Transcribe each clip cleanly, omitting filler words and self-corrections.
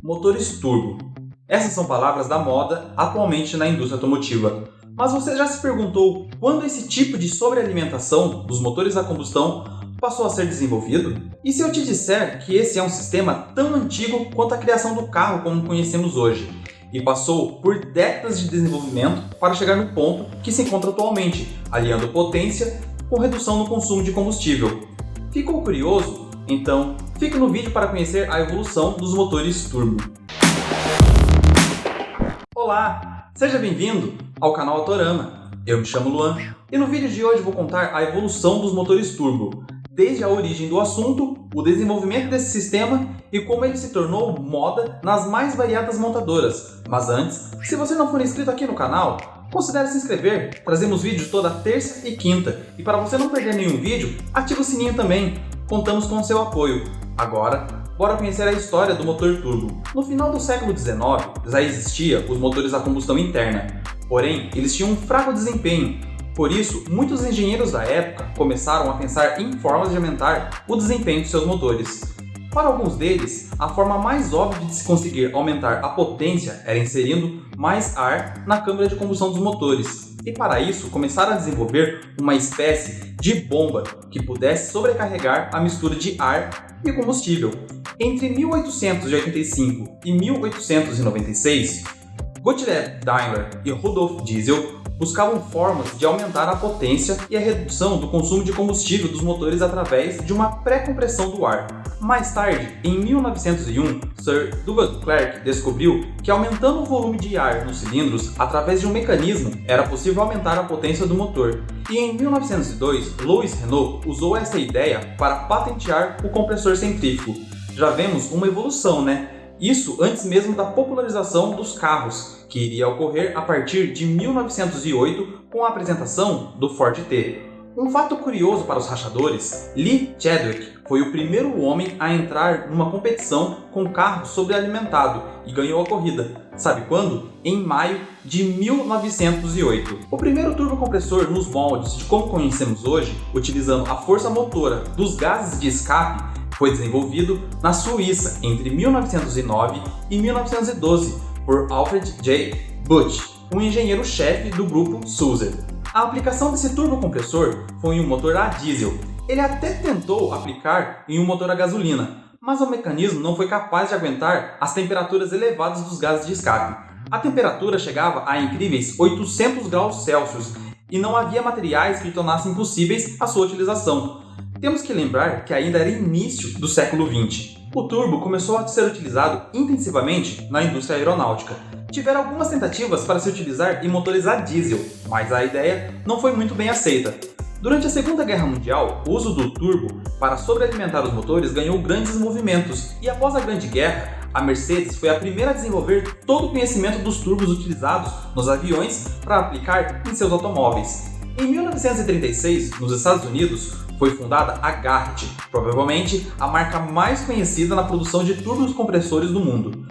Motores turbo. Essas são palavras da moda atualmente na indústria automotiva. Mas você já se perguntou quando esse tipo de sobrealimentação dos motores a combustão passou a ser desenvolvido? E se eu te disser que esse é um sistema tão antigo quanto a criação do carro como conhecemos hoje, e passou por décadas de desenvolvimento para chegar no ponto que se encontra atualmente, aliando potência com redução no consumo de combustível? Ficou curioso? Então, fique no vídeo para conhecer a evolução dos motores turbo. Olá, seja bem-vindo ao canal Autorama. Eu me chamo Luan e no vídeo de hoje vou contar a evolução dos motores turbo, desde a origem do assunto, o desenvolvimento desse sistema e como ele se tornou moda nas mais variadas montadoras. Mas antes, se você não for inscrito aqui no canal, considere se inscrever. Trazemos vídeos toda terça e quinta. E para você não perder nenhum vídeo, ative o sininho também. Contamos com o seu apoio. Agora, bora conhecer a história do motor turbo. No final do século XIX, já existia os motores a combustão interna. Porém, eles tinham um fraco desempenho. Por isso, muitos engenheiros da época começaram a pensar em formas de aumentar o desempenho de seus motores. Para alguns deles, a forma mais óbvia de se conseguir aumentar a potência era inserindo mais ar na câmara de combustão dos motores. E para isso, começaram a desenvolver uma espécie de bomba que pudesse sobrecarregar a mistura de ar e combustível. Entre 1885 e 1896, Gottlieb Daimler e Rudolf Diesel buscavam formas de aumentar a potência e a redução do consumo de combustível dos motores através de uma pré-compressão do ar. Mais tarde, em 1901, Sir Douglas Clerk descobriu que aumentando o volume de ar nos cilindros através de um mecanismo era possível aumentar a potência do motor. E em 1902, Louis Renault usou essa ideia para patentear o compressor centrífugo. Já vemos uma evolução, né? Isso antes mesmo da popularização dos carros, que iria ocorrer a partir de 1908 com a apresentação do Ford T. Um fato curioso para os rachadores, Lee Chadwick foi o primeiro homem a entrar numa competição com carro sobrealimentado e ganhou a corrida. Sabe quando? Em maio de 1908. O primeiro turbocompressor nos moldes de como conhecemos hoje, utilizando a força motora dos gases de escape, foi desenvolvido na Suíça entre 1909 e 1912 por Alfred J. Butch, um engenheiro-chefe do grupo Sulzer. A aplicação desse turbocompressor foi em um motor a diesel. Ele até tentou aplicar em um motor a gasolina, mas o mecanismo não foi capaz de aguentar as temperaturas elevadas dos gases de escape. A temperatura chegava a incríveis 800 graus Celsius e não havia materiais que tornassem possíveis a sua utilização. Temos que lembrar que ainda era início do século XX. O turbo começou a ser utilizado intensivamente na indústria aeronáutica. Tiveram algumas tentativas para se utilizar em motores a diesel, mas a ideia não foi muito bem aceita. Durante a Segunda Guerra Mundial, o uso do turbo para sobrealimentar os motores ganhou grandes movimentos, e após a Grande Guerra, a Mercedes foi a primeira a desenvolver todo o conhecimento dos turbos utilizados nos aviões para aplicar em seus automóveis. Em 1936, nos Estados Unidos, foi fundada a Garrett, provavelmente a marca mais conhecida na produção de turbos compressores do mundo.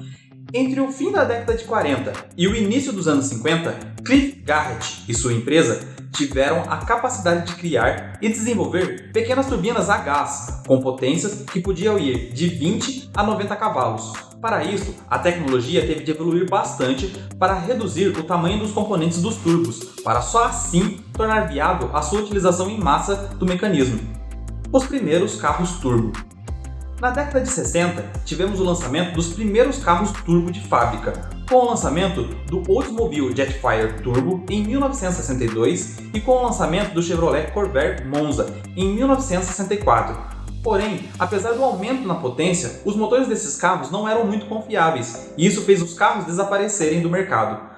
Entre o fim da década de 40 e o início dos anos 50, Cliff Garrett e sua empresa tiveram a capacidade de criar e desenvolver pequenas turbinas a gás, com potências que podiam ir de 20 a 90 cavalos. Para isso, a tecnologia teve de evoluir bastante para reduzir o tamanho dos componentes dos turbos, para só assim tornar viável a sua utilização em massa do mecanismo. Os primeiros carros turbo. Na década de 60, tivemos o lançamento dos primeiros carros turbo de fábrica, com o lançamento do Oldsmobile Jetfire Turbo em 1962 e com o lançamento do Chevrolet Corvair Monza em 1964. Porém, apesar do aumento na potência, os motores desses carros não eram muito confiáveis, e isso fez os carros desaparecerem do mercado.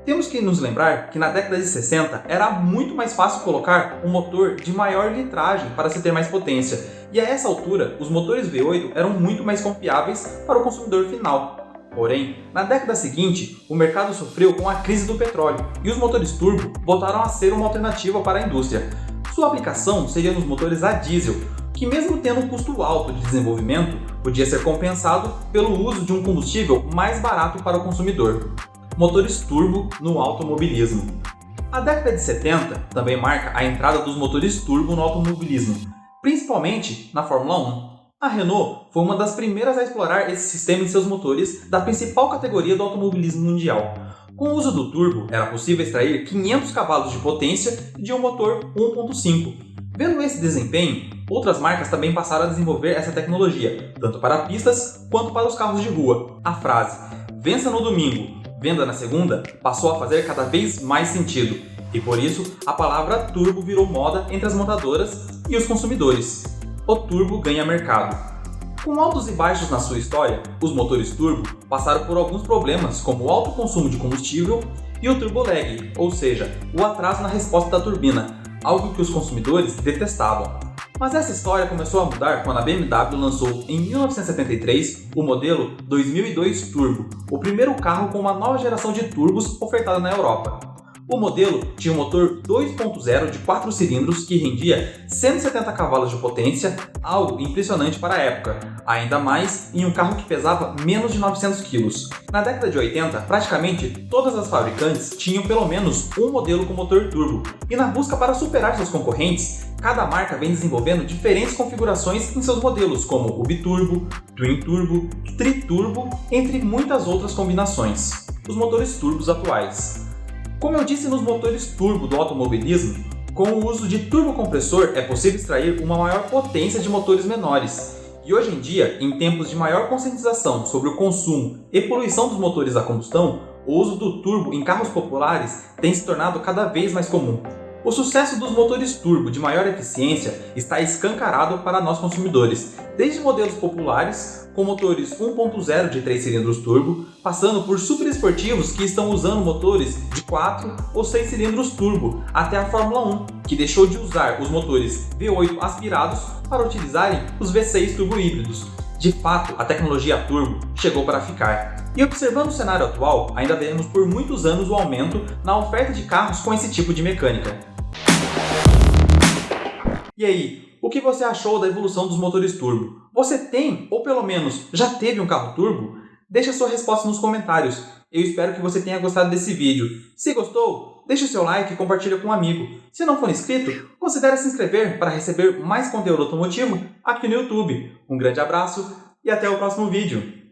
Temos que nos lembrar que na década de 60 era muito mais fácil colocar um motor de maior litragem para se ter mais potência, e a essa altura os motores V8 eram muito mais confiáveis para o consumidor final. Porém, na década seguinte, o mercado sofreu com a crise do petróleo e os motores turbo voltaram a ser uma alternativa para a indústria. Sua aplicação seria nos motores a diesel, que mesmo tendo um custo alto de desenvolvimento, podia ser compensado pelo uso de um combustível mais barato para o consumidor. Motores turbo no automobilismo. A década de 70 também marca a entrada dos motores turbo no automobilismo, principalmente na Fórmula 1. A Renault foi uma das primeiras a explorar esse sistema em seus motores da principal categoria do automobilismo mundial. Com o uso do turbo, era possível extrair 500 cavalos de potência de um motor 1.5. Vendo esse desempenho, outras marcas também passaram a desenvolver essa tecnologia, tanto para pistas quanto para os carros de rua. A frase "vença no domingo, venda na segunda" passou a fazer cada vez mais sentido, e por isso a palavra turbo virou moda entre as montadoras e os consumidores. O turbo ganha mercado. Com altos e baixos na sua história, os motores turbo passaram por alguns problemas como o alto consumo de combustível e o turbo lag, ou seja, o atraso na resposta da turbina, algo que os consumidores detestavam. Mas essa história começou a mudar quando a BMW lançou em 1973 o modelo 2002 Turbo, o primeiro carro com uma nova geração de turbos ofertada na Europa. O modelo tinha um motor 2.0 de 4 cilindros que rendia 170 cavalos de potência, algo impressionante para a época, ainda mais em um carro que pesava menos de 900 kg. Na década de 80, praticamente todas as fabricantes tinham pelo menos um modelo com motor turbo, e na busca para superar seus concorrentes, cada marca vem desenvolvendo diferentes configurações em seus modelos, como o biturbo, twin turbo, triturbo, entre muitas outras combinações. Os motores turbos atuais. Como eu disse nos motores turbo do automobilismo, com o uso de turbocompressor é possível extrair uma maior potência de motores menores. E hoje em dia, em tempos de maior conscientização sobre o consumo e poluição dos motores a combustão, o uso do turbo em carros populares tem se tornado cada vez mais comum. O sucesso dos motores turbo de maior eficiência está escancarado para nós consumidores, desde modelos populares, com motores 1.0 de 3 cilindros turbo, passando por super esportivos que estão usando motores de 4 ou 6 cilindros turbo, até a Fórmula 1, que deixou de usar os motores V8 aspirados para utilizarem os V6 turbo híbridos. De fato, a tecnologia turbo chegou para ficar. E observando o cenário atual, ainda veremos por muitos anos o aumento na oferta de carros com esse tipo de mecânica. E aí, o que você achou da evolução dos motores turbo? Você tem, ou pelo menos já teve um carro turbo? Deixe a sua resposta nos comentários. Eu espero que você tenha gostado desse vídeo. Se gostou, deixe o seu like e compartilhe com um amigo. Se não for inscrito, considere se inscrever para receber mais conteúdo automotivo aqui no YouTube. Um grande abraço e até o próximo vídeo.